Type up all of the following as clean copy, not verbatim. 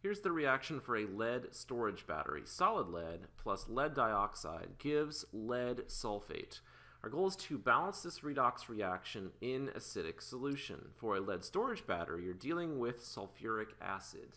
Here's the reaction for a lead storage battery. Solid lead plus lead dioxide gives lead sulfate. Our goal is to balance this redox reaction in acidic solution. For a lead storage battery, you're dealing with sulfuric acid.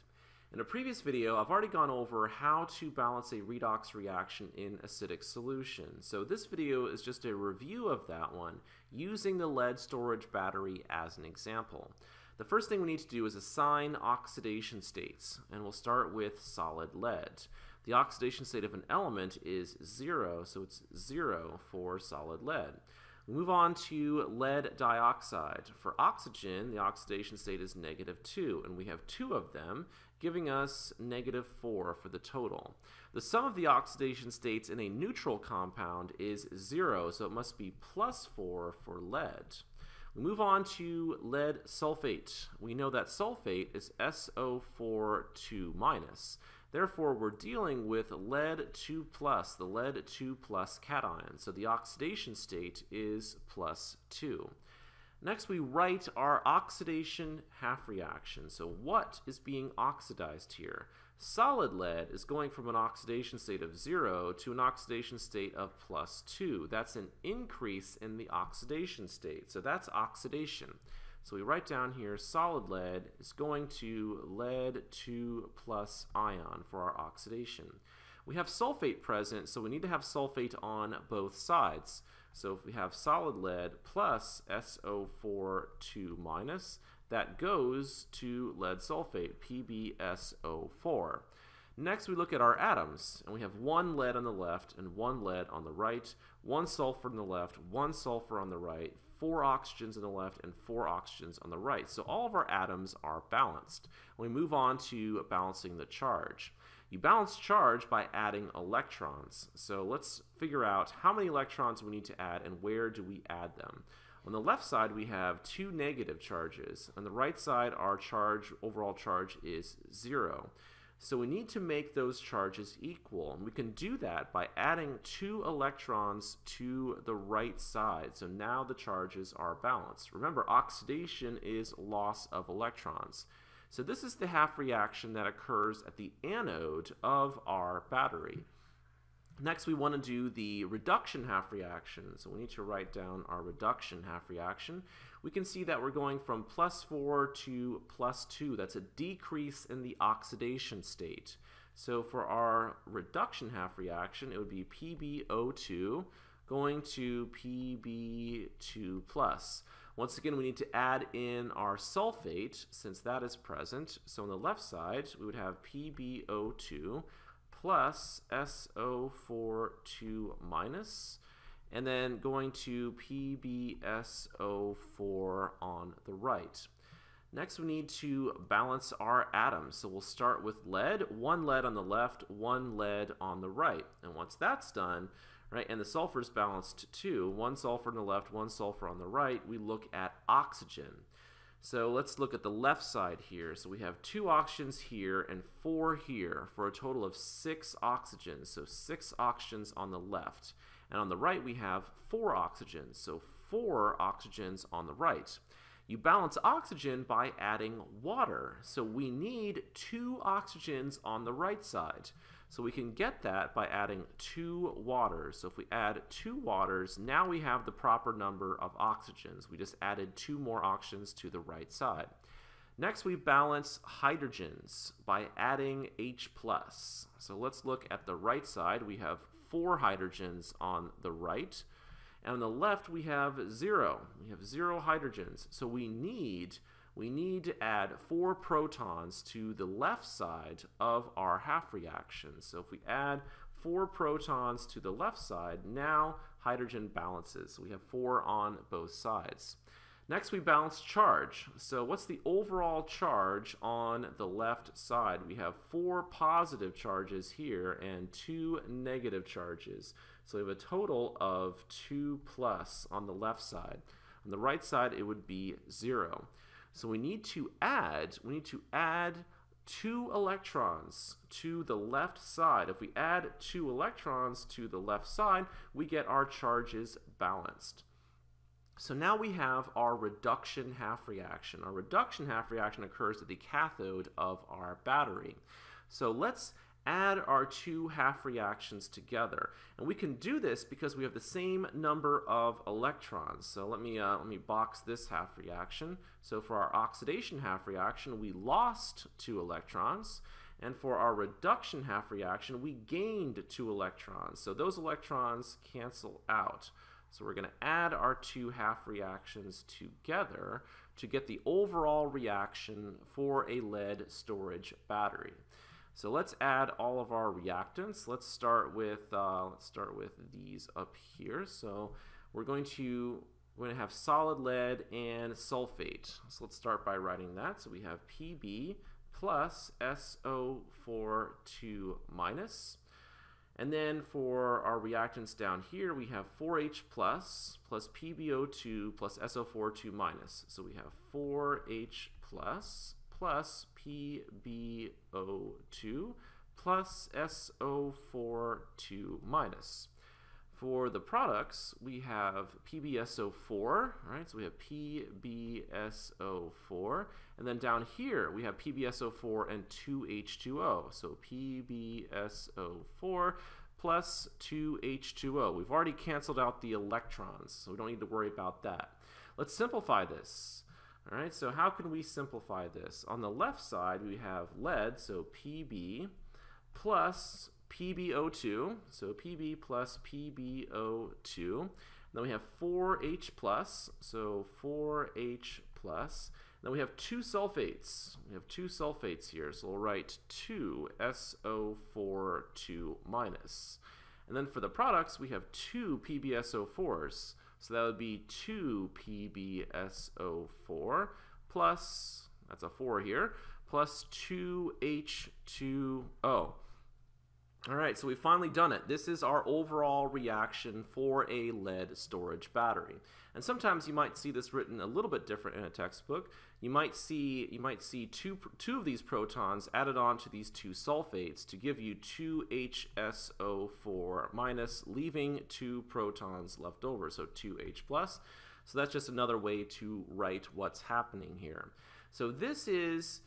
In a previous video, I've already gone over how to balance a redox reaction in acidic solution. So this video is just a review of that one using the lead storage battery as an example. The first thing we need to do is assign oxidation states, and we'll start with solid lead. The oxidation state of an element is 0, so it's 0 for solid lead. We move on to lead dioxide. For oxygen, the oxidation state is -2, and we have 2 of them, giving us -4 for the total. The sum of the oxidation states in a neutral compound is 0, so it must be +4 for lead. We move on to lead sulfate. We know that sulfate is SO4 2-. Therefore, we're dealing with lead 2+, the lead 2+ cation. So the oxidation state is +2. Next, we write our oxidation half reaction. So what is being oxidized here? Solid lead is going from an oxidation state of 0 to an oxidation state of +2. That's an increase in the oxidation state. So that's oxidation. So we write down here solid lead is going to lead 2+ ion for our oxidation. We have sulfate present, so we need to have sulfate on both sides. So if we have solid lead plus SO4 2-, that goes to lead sulfate, PbSO4. Next, we look at our atoms, and we have 1 lead on the left and 1 lead on the right, 1 sulfur on the left, 1 sulfur on the right, 4 oxygens on the left, and 4 oxygens on the right. So all of our atoms are balanced. We move on to balancing the charge. You balance charge by adding electrons. So let's figure out how many electrons we need to add and where do we add them. On the left side, we have 2 negative charges. On the right side, our overall charge is 0. So we need to make those charges equal. And we can do that by adding 2 electrons to the right side. So now the charges are balanced. Remember, oxidation is loss of electrons. So this is the half reaction that occurs at the anode of our battery. Next, we want to do the reduction half reaction. So we need to write down our reduction half reaction. We can see that we're going from +4 to +2. That's a decrease in the oxidation state. So for our reduction half reaction, it would be PbO2 going to Pb2+. Once again, we need to add in our sulfate since that is present. So on the left side, we would have PbO2 plus SO4 2-, and then going to PbSO4 on the right. Next, we need to balance our atoms. So we'll start with lead, 1 lead on the left, 1 lead on the right. And once that's done, right, and the sulfur is balanced too, 1 sulfur on the left, 1 sulfur on the right, we look at oxygen. So let's look at the left side here. So we have 2 oxygens here and 4 here for a total of 6 oxygens. So 6 oxygens on the left. And on the right we have 4 oxygens. So 4 oxygens on the right. You balance oxygen by adding water. So we need 2 oxygens on the right side. So we can get that by adding 2 waters. So if we add 2 waters, now we have the proper number of oxygens. We just added 2 more oxygens to the right side. Next, we balance hydrogens by adding H+. So let's look at the right side. We have 4 hydrogens on the right. And on the left, we have 0. We have 0 hydrogens. So we need to add 4 protons to the left side of our half reaction. So if we add 4 protons to the left side, now hydrogen balances. So we have 4 on both sides. Next, we balance charge. So what's the overall charge on the left side? We have 4 positive charges here and 2 negative charges. So we have a total of 2+ on the left side. On the right side, it would be 0. So we need to add 2 electrons to the left side. If we add 2 electrons to the left side, we get our charges balanced. So now we have our reduction half reaction. Our reduction half reaction occurs at the cathode of our battery. So let's add our two half reactions together. And we can do this because we have the same number of electrons. So let me box this half reaction. So for our oxidation half reaction, we lost 2 electrons. And for our reduction half reaction, we gained 2 electrons. So those electrons cancel out. So we're going to add our two half reactions together to get the overall reaction for a lead storage battery. So let's add all of our reactants. Let's start with these up here. So we're going to have solid lead and sulfate. So let's start by writing that. So we have Pb plus SO4 2 minus. And then for our reactants down here, we have 4H plus PbO2 plus SO4 2 minus. So we have 4H plus PbO2 plus SO4 2 minus. For the products, we have PbSO4, right? So we have PbSO4, and then down here we have PbSO4 and 2H2O. So PbSO4 plus 2H2O. We've already canceled out the electrons, so we don't need to worry about that. Let's simplify this. All right, so how can we simplify this? On the left side, we have lead, so Pb plus PbO2, so Pb plus PbO2. Then we have 4H plus, so 4H plus. Then we have 2 sulfates. We have 2 sulfates here, so we'll write 2 SO4 2 minus. And then for the products, we have 2 PbSO4s. So that would be 2 PbSO4 plus, that's a 4 here, plus 2H2O. All right, so we've finally done it. This is our overall reaction for a lead storage battery. And sometimes you might see this written a little bit different in a textbook. You might see two of these protons added on to these 2 sulfates to give you 2HSO4 minus, leaving 2 protons left over, so 2H plus. So that's just another way to write what's happening here. So this is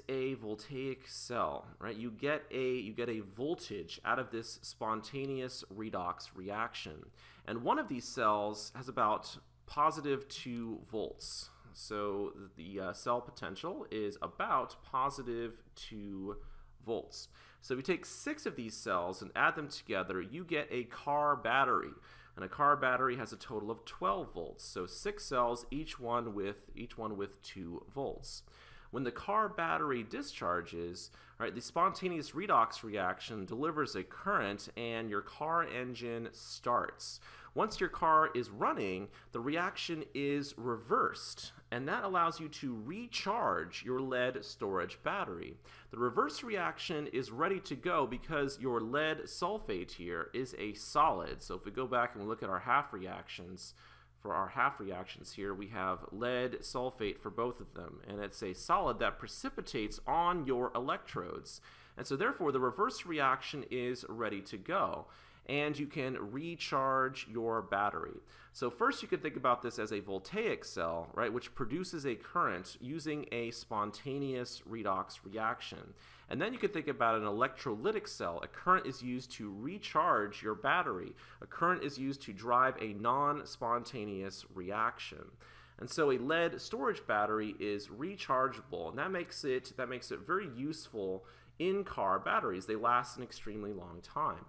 a voltaic cell, right? You get a voltage out of this spontaneous redox reaction. And one of these cells has about positive 2 volts. So the cell potential is about positive 2 volts. So if you take 6 of these cells and add them together, you get a car battery. And a car battery has a total of 12 volts. So 6 cells, each one with 2 volts. When the car battery discharges, right, the spontaneous redox reaction delivers a current and your car engine starts. Once your car is running, the reaction is reversed, and that allows you to recharge your lead storage battery. The reverse reaction is ready to go because your lead sulfate here is a solid. So if we go back and we look at our half reactions, for our half reactions here, we have lead sulfate for both of them, and it's a solid that precipitates on your electrodes. And so therefore the reverse reaction is ready to go, and you can recharge your battery. So first you could think about this as a voltaic cell, right, which produces a current using a spontaneous redox reaction. And then you could think about an electrolytic cell. A current is used to recharge your battery. A current is used to drive a non-spontaneous reaction. And so a lead storage battery is rechargeable, and that makes it very useful in car batteries. They last an extremely long time.